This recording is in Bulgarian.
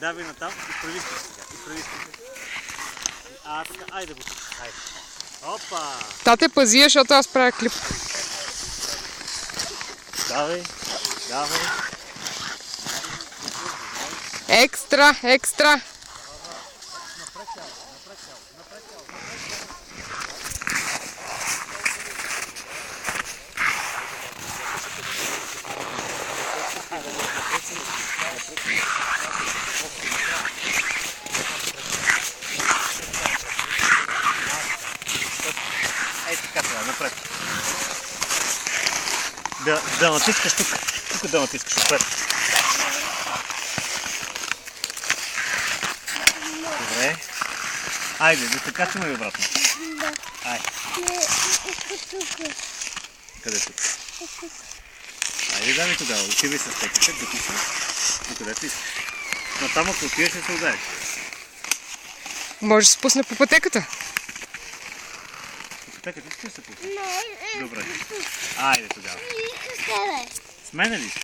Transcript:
Давай натам и превискаш сега. И превискаш. Така, айде го. Айде. Опа! Тате, пази, защото аз правя клип. Давай. Екстра, екстра! Ей така сега, напред. Да натискаш тук. Тук да натискаш отпред. Добре. Айде, да се качваме и обратно. Да. Айде. Къде тук? Айде, дай ми тогава. Отивай с пеките, да пиша. И къде ти искаш? Но там ако отиваш, ще се удариш. Може да се пусне по пътеката. Пътеката искаш да се пусне? Не, Добре. Айде тогава. С мене ли?